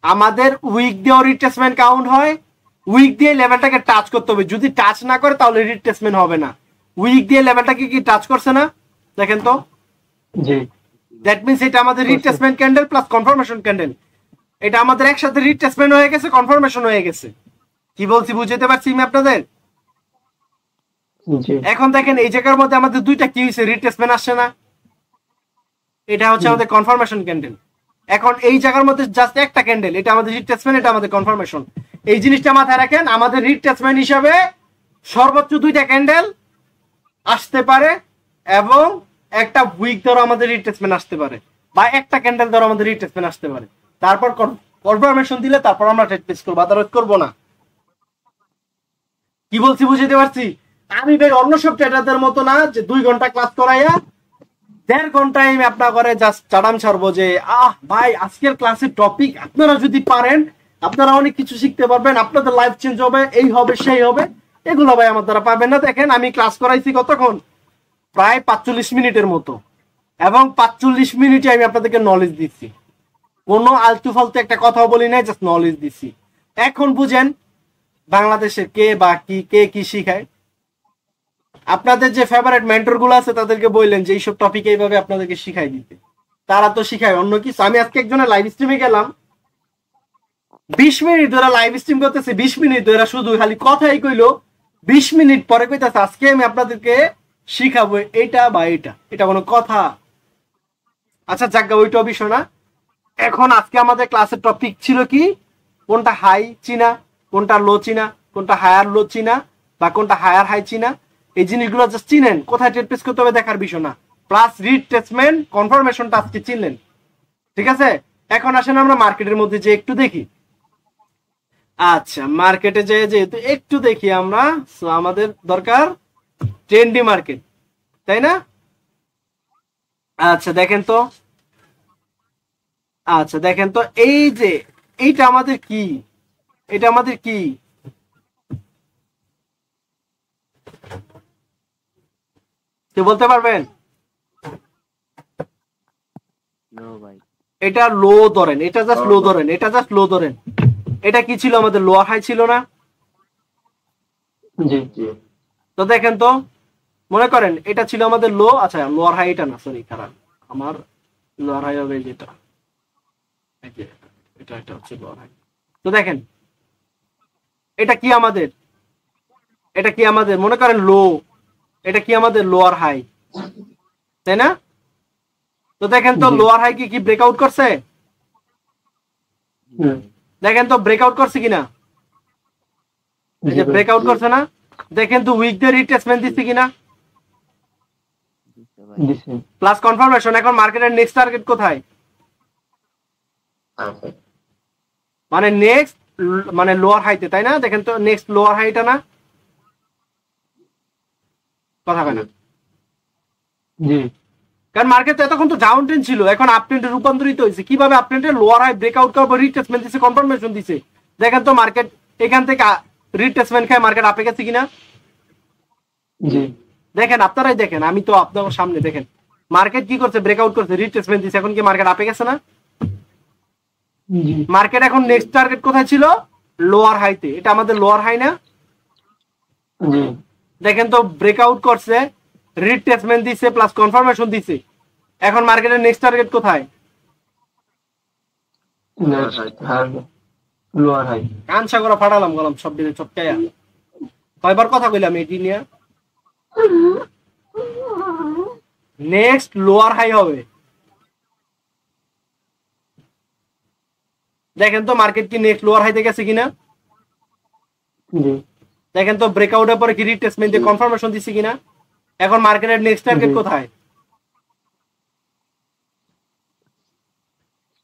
আমাদের উইক দিয়েও রিট্রেসমেন্ট কাউন্ট হয়, উইক দিয়ে লেভেলটাকে টাচ করতে হবে। যদি টাচ না করে তাহলে রিট্রেসমেন্ট হবে না। উইক দিয়ে লেভেলটাকে কি টাচ করছে না? দেখেন তো। জি। দ্যাট মিন্স এটা আমাদের retracement candle plus confirmation candle. এটা আমাদের একসাথে রিট্রেসমেন্ট হয়ে গেছে, কনফার্মেশন হয়ে গেছে। কি বলছি বুঝতে পারছি আমি আপনাদের? এখন দেখেন এই জায়গার মধ্যে আমাদের 2টা কি হয়েছে, রিট্রেসমেন্ট আসছে না? এটা হচ্ছে আমাদের কনফার্মেশন ক্যান্ডেল। এখন এই জায়গার মধ্যে জাস্ট একটা ক্যান্ডেল, এটা আমাদের রিট্রেসমেন্ট, এটা আমাদের কনফার্মেশন। এই জিনিসটা মাথায় রাখেন, আমাদের রিট্রেসমেন্ট হিসাবে সর্বোচ্চ 2টা ক্যান্ডেল আসতে পারে এবং একটা উইক ধরো আমাদের রিট্রেসমেন্ট আসতে পারে, বা একটা ক্যান্ডেল ধরো আমাদের রিট্রেসমেন্ট আসতে পারে। তারপর কনফার্মেশন দিলে তারপর আমরা ট্রেড প্লেস করবো, আদারওয়াইজ করবো না। কি বলছি বুঝতে পারছি? আমি ভাই অন্য সব ট্রেডারদের মতো না যে 2 ঘন্টা ক্লাস করাইয়া 1.5 ঘন্টায় আমি আপনার করে জাস্ট চাটাম ছাড়বো যে ভাই আজকের ক্লাসের টপিক আপনারা যদি পারেন আপনারা অনেক কিছু শিখতে পারবেন, আপনাদের লাইফ চেঞ্জ হবে, এই হবে সেই হবে। এগুলো ভাই আমার দ্বারা পাবেন না। দেখেন আমি ক্লাস করাইছি কতক্ষণ, প্রায় 45 মিনিটের মতো, এবং 45 মিনিটে আমি আপনাদেরকে নলেজ দিচ্ছি। কোনো আলতু ফালতু একটা কথাও বলি নাই, জাস্ট নলেজ দিচ্ছি। এখন বুঝেন বাংলাদেশের কে বা কে কি শিখায়। আপনাদের যে ফেভারিট মেন্টর গুলো আছে তাদেরকে বললেন যে এইসব টপিক এইভাবে আপনাদেরকে শিখাই দিতে, তারা তো শিখায় অন্য কিছু। আমি আজকে একজনের লাইভ স্ট্রিমে গেলাম, 20 মিনিট ধরে লাইভ স্ট্রিম করতেছে, 20 মিনিট ধরে শুধু খালি কথাই কইলো। 20 মিনিট পরে কইতাছে আজকে আমি আপনাদেরকে শিখাবো এটা বা এটা। এটা কোনো কথা? আচ্ছা যাক, ওইটা বিষয় না। এখন আজকে আমাদের ক্লাসের টপিক ছিল কি, কোনটা হাই চিনা, কোনটা লো চিনা, কোনটা হায়ার লো চিনা, বা কোনটা হায়ার হাই চিনা। এই জিনিসগুলো জাস্ট চিনেন, কোথায় ট্রেড প্লেস করতে হবে দেখার বিষয় না। প্লাস রিট্রেসমেন্ট কনফার্মেশনটা আজকে চিনলেন, ঠিক আছে? এখন আসেন আমরা মার্কেটের মধ্যে যে একটু দেখি। আচ্ছা, মার্কেটে যেহেতু একটু দেখি আমরা, আমাদের দরকার ট্রেন্ডি মার্কেট, তাই না? আচ্ছা দেখেন তো, আচ্ছা দেখেন তো, এই যে এইটা আমাদের কি, এটা আমাদের কি? কে বলতে পারবেন? লো ভাই। এটা লো ধরেন, এটা জাস্ট লো ধরেন, এটা জাস্ট লো ধরেন। এটা কি ছিল আমাদের? লোয়ার হাই ছিল না? জি জি। তো দেখেন তো, মনে করেন এটা ছিল আমাদের লো। আচ্ছা লোয়ার হাই এটা না, সরি খারাপ, আমার লোয়ার হাই হবে যেটা, এটা এটা হচ্ছে লোয়ার হাই। তো দেখেন এটা কি আমাদের, এটা কি আমাদের মনে করেন লো, এটা কি আমাদের লোয়ার হাই, তাই না? তো দেখেন তো লোয়ার হাই কি ব্রেকআউট করছে? দেখেন তো ব্রেকআউট করছে কিনা? এই যে ব্রেকআউট করছে না? দেখেন তো উইক দিয়ে রিট্রেসমেন্ট দিচ্ছে কিনা? Plus confirmation. এখন মার্কেটের নেক্সট টার্গেট কোথায়? মানে নেক্সট মানে লোয়ার হাইতে, তাই না? দেখেন তো নেক্সট লোয়ার হাইটা না? কথা কেন? জি। কারণ মার্কেট এতক্ষণ তো ডাউন ট্রেন্ড ছিল, এখন আপ ট্রেন্ডে রূপান্তরিত হয়েছে। কিভাবে আপ ট্রেন্ডে? লোয়ার হাই ব্রেকআউট করার পর রিট্রেসমেন্ট দিছে, কনফার্মেশন দিছে। দেখেন তো মার্কেট এখান থেকে রিট্রেসমেন্ট খায় মার্কেট আপে গেছে কিনা? জি। দেখেন আপনারাই দেখেন, আমি তো আপনার সামনে। দেখেন মার্কেট কি করছে? ব্রেকআউট করছে, রিট্রেসমেন্ট দিছে। এখন কি মার্কেট আপে গেছে না? মার্কেট এখন নেক্সট টার্গেট কোথায় ছিল? লোয়ার হাইতে। এটা আমাদের লোয়ার হাই না? জি। দেখেন তো ব্রেকআউট করছে, রিট্রেসমেন্ট দিছে প্লাস কনফার্মেশন দিছে। এখন মার্কেটের নেক্সট টার্গেট কোথায়? Lower high. কানসা করে ফাটালাম গলাম সব দিনে চটকাইয়া। কয়বার কথা কইলাম এটি নিয়ে? নেক্সট লোয়ার হাই হবে। দেখেন তো মার্কেট কি নেক্সট লোয়ার হাইতে গেছে কিনা। জি দেখেন তো ব্রেকআউটের পরে কি রিট্রেসমেন্ট দিয়ে কনফার্মেশন দিছে কিনা। এখন মার্কেটের নেক্সট টার্গেট কোথায়?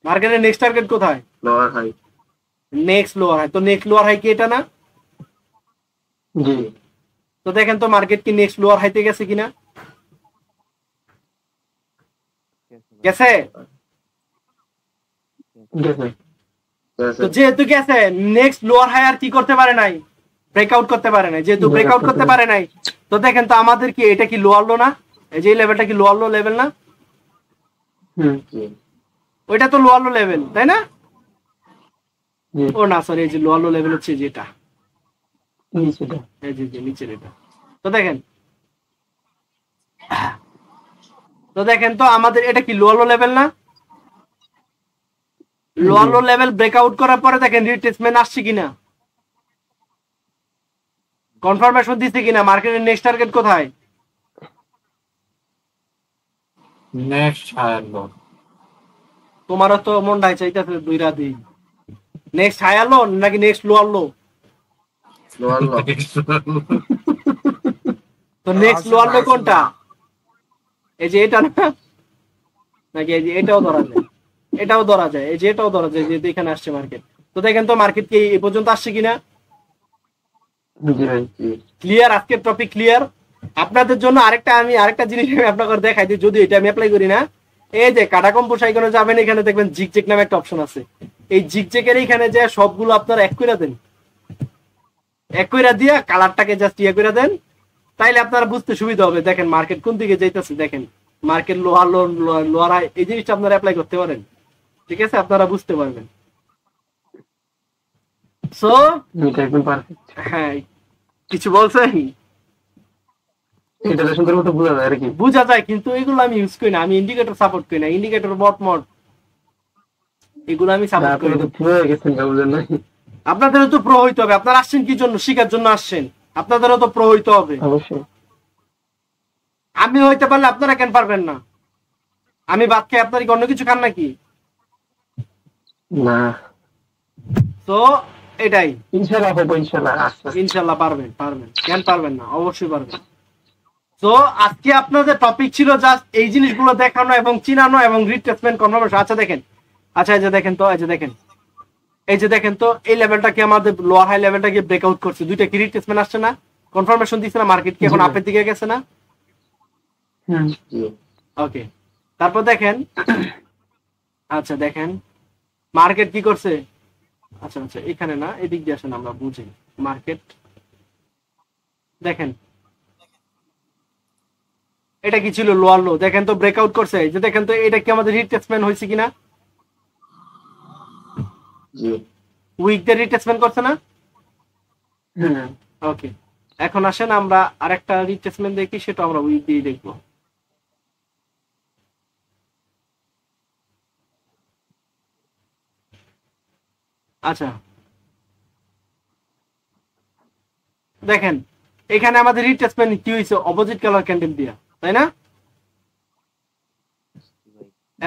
মার্কেটের নেক্সট টার্গেট কোথায়? Lower high. Next lower high. তো নেক্সট লোয়ার হাই কি এটা না? জি তো দেখেন তো মার্কেট কি নেক্সট লোয়ার হাইতে গেছে কিনা। গেছে? গেছে। তো যেহেতু গেছে নেক্সট লোয়ার হাই আর কি করতে পারে নাই, ব্রেকআউট করতে পারে নাই। যেহেতু ব্রেকআউট করতে পারে নাই, তো দেখেন তো আমাদের কি এটা কি লোয়ার লো না? এই যে লেভেলটা কি লোয়ার লো লেভেল না? হুম ওইটা তো লোয়ার লো লেভেল, তাই না? জি ও না সরি, এই যে লোয়ার লো লেভেল হচ্ছে যেটা নিচেটা। এই যে নিচের এটা। তো দেখেন তো আমাদের এটা কি লোয়ার লো লেভেল না? লোয়ার লো লেভেল ব্রেকআউট করার পরে দেখেন রিট্রেসমেন্ট আসছে কিনা, কনফার্মেশন দিচ্ছে কিনা। মার্কেটের নেক্সট টার্গেট কোথায়? Next higher low. তোমারও তো মনটাই চাইতেছে দুই রাতি। নেক্সট হায়ার লো নাকি নেক্সট লোয়ার লো? লোয়ার লো। তো নেক্সট লোয়ার লো কোনটা? এই যে এটা না, নাকি এই যে এটাও ধরা যায়? এটাও ধরা যায়, এই যে এটাও ধরা যায়, যে এখানে আসছে মার্কেট। তো দেখেন তো মার্কেট কি এই পর্যন্ত আসছে কিনা। জি ভাই। ক্লিয়ার? আজকের টপিক ক্লিয়ার। আপনাদের জন্য আরেকটা জিনিস আমি আপনাকে দেখাই দিই, যদি এটা আমি অ্যাপ্লাই করি না। এই যে কাটা কম্পোজ আইকনে যাবেন, এখানে দেখবেন জিগজেগ নামে একটা অপশন আছে। এই জিগজেগের এখানে যে সবগুলো আপনারা এক করে দেন, এক করে দিয়ে কালারটাকে জাস্ট ইয়ে করে দেন, তাইলে আপনারা বুঝতে সুবিধা হবে। দেখেন মার্কেট কোন দিকে যাইতেছে, দেখেন মার্কেট লোহার লোয়ার হাই, এই জিনিসটা আপনারা অ্যাপ্লাই করতে পারেন। ঠিক আছে, আপনারা বুঝতে পারবেন। সো এটা একদম পারফেক্ট। হ্যাঁ, কিছু বলছেন? এটা সুন্দর মতো বোঝা যায় আর কি। বোঝা যায়, কিন্তু এগুলো আমি ইউজ করি না। আমি ইন্ডিকেটর সাপোর্ট করি না, ইন্ডিকেটর বটমট এগুলো আমি সাপোর্ট করি না। পুরো হয়ে গেছেন বুঝলেন না? আপনাদেরও তো প্রো হইতে হবে। আপনারা আসছেন কি জন্য? শিখার জন্য আসছেন, আপনাদেরও তো প্রো হইতে হবে। অবশ্যই। আমি হইতে পারলে আপনারা কেন পারবেন না? আমি ভাত খাই, আপনার কি অন্য কিছু খান নাকি? না তো এটাই। ইনশাআল্লাহ হবে, ইনশাআল্লাহ। ইনশাল্লাহ পারবেন, কেন পারবেন না? অবশ্যই পারবেন। তো আজকে আপনাদের টপিক ছিল জাস্ট এই জিনিসগুলো দেখানো এবং চিনানো এবং রিট্রেসমেন্ট কনফার্মেশন। আচ্ছা দেখেন, আচ্ছা এই যে দেখেন তো, এই লেভেলটা কি আমাদের লোয়ার হাই লেভেলটা কি ব্রেকআউট করছে? দুইটা কি রিট্রেসমেন্ট আসছে না? কনফার্মেশন দিচ্ছে না? মার্কেট কি এখন আপের দিকে গেছে না? ওকে, তারপর দেখেন, আচ্ছা দেখেন মার্কেট কি করছে। আচ্ছা এখানে না, এদিক দিয়ে আসেন, আমরা বুঝি মার্কেট। দেখেন এটা কি ছিল? লোয়ার লো। দেখেন তো ব্রেকআউট করছে, যে দেখেন তো এটা কি আমাদের রিট্রেসমেন্ট হয়েছে কিনা? উইক দিয়ে রিট্রেসমেন্ট করছে না? ওকে, এখন আসেন আমরা আরেকটা রিট্রেসমেন্ট দেখি, সেটা আমরা উইক দিয়ে দেখবো। আচ্ছা দেখেন এখানে আমাদের রিট্রেসমেন্ট কি হয়েছে? অপোজিট কালার ক্যান্ডেল দিয়া, তাই না?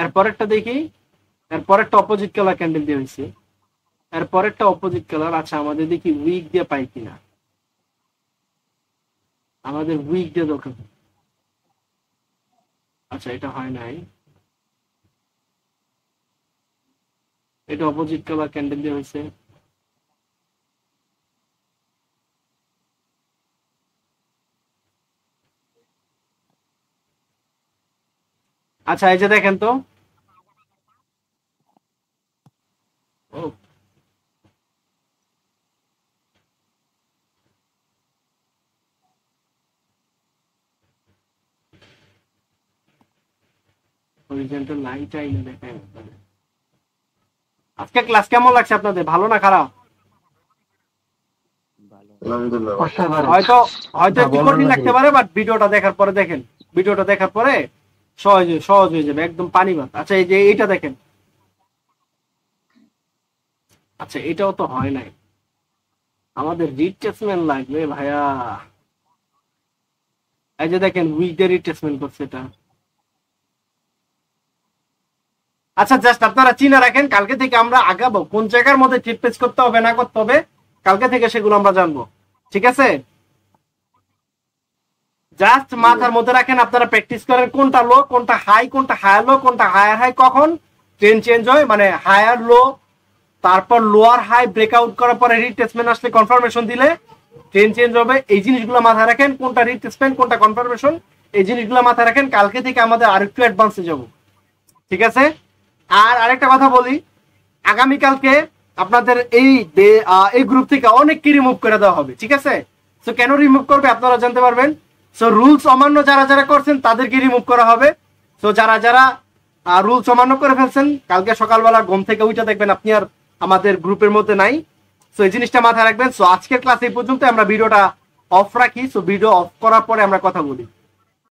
এরপরেরটা দেখি, এরপরেরটা অপোজিট কালার ক্যান্ডেল দিয়ে হয়েছে, এরপরেরটা অপোজিট কালার। আচ্ছা আমাদের দেখি উইক দিয়ে পাই কিনা। আমাদের উইক দিয়ে দরকার। আচ্ছা এটা হয় নাই, এটা অপোজিট কালার ক্যান্ডেল দিয়ে হয়েছে। আচ্ছা এই যে দেখেন তো, ও হরিজন্টাল লাইনটা আইনে দেখায়। আজকে ক্লাস কেমন লাগছে আপনাদের? ভালো না খারাপ? ভালো। আলহামদুলিল্লাহ ভাই। অসাধারণ। হয়তো হয়তো একটু বলার কঠিন নাই। লাগতে পারে, বাট ভিডিওটা দেখার পরে দেখেন, ভিডিওটা দেখার পরে সহজ সহজ হয়ে যাবে, একদম পানি ভাত। আচ্ছা এই যে এইটা দেখেন, আচ্ছা এটাও তো হয় নাই, আমাদের রিট্রেসমেন্ট লাগবে ভাইয়া। এই যে দেখেন উইকদের রিট্রেসমেন্ট করছে এটা। আচ্ছা জাস্ট আপনারা চিনে রাখেন, কালকে থেকে আমরা আগাবো কোন জায়গার মধ্যে ট্রিপ পেজ করতে হবে না করতে হবে, কালকে থেকে সেগুলো আমরা জানবো, ঠিক আছে? জাস্ট মাথার মধ্যে রাখেন, আপনারা প্র্যাকটিস করেন কোনটা লো, কোনটা হাই, কোনটা হায়ার লো, কোনটা হায়ার হাই, কখন ট্রেন চেঞ্জ হয়, মানে হায়ার লো তারপর লোয়ার হাই ব্রেকআউট করার পরে রিট্রেসমেন্ট আসলে কনফার্মেশন দিলে ট্রেন চেঞ্জ হবে। এই জিনিসগুলো মাথায় রাখেন, কোনটা রিট্রেসমেন্ট কোনটা কনফার্মেশন, এই জিনিসগুলো মাথায় রাখেন। কালকে থেকে আমাদের আরেকটু অ্যাডভান্সে যাব, ঠিক আছে? আর আরেকটা কথা বলি, আগামীকালকে আপনাদের এই গ্রুপ থেকে অনেককে রিমুভ করে দেওয়া হবে, ঠিক আছে? সো কেন রিমুভ করবে আপনারা জানতে পারবেন। সো রুলস অমান্য যারা যারা করছেন তাদেরকে রিমুভ করা হবে। সো যারা যারা রুলস অমান্য করে ফেলছেন, কালকে সকালবেলা ঘুম থেকে উঠে দেখবেন আপনি আর আমাদের গ্রুপের মধ্যে নাই। সো এই জিনিসটা মাথায় রাখবেন। সো আজকের ক্লাস এই পর্যন্ত, আমরা ভিডিওটা অফ রাখি। সো ভিডিও অফ করার পরে আমরা কথা বলি।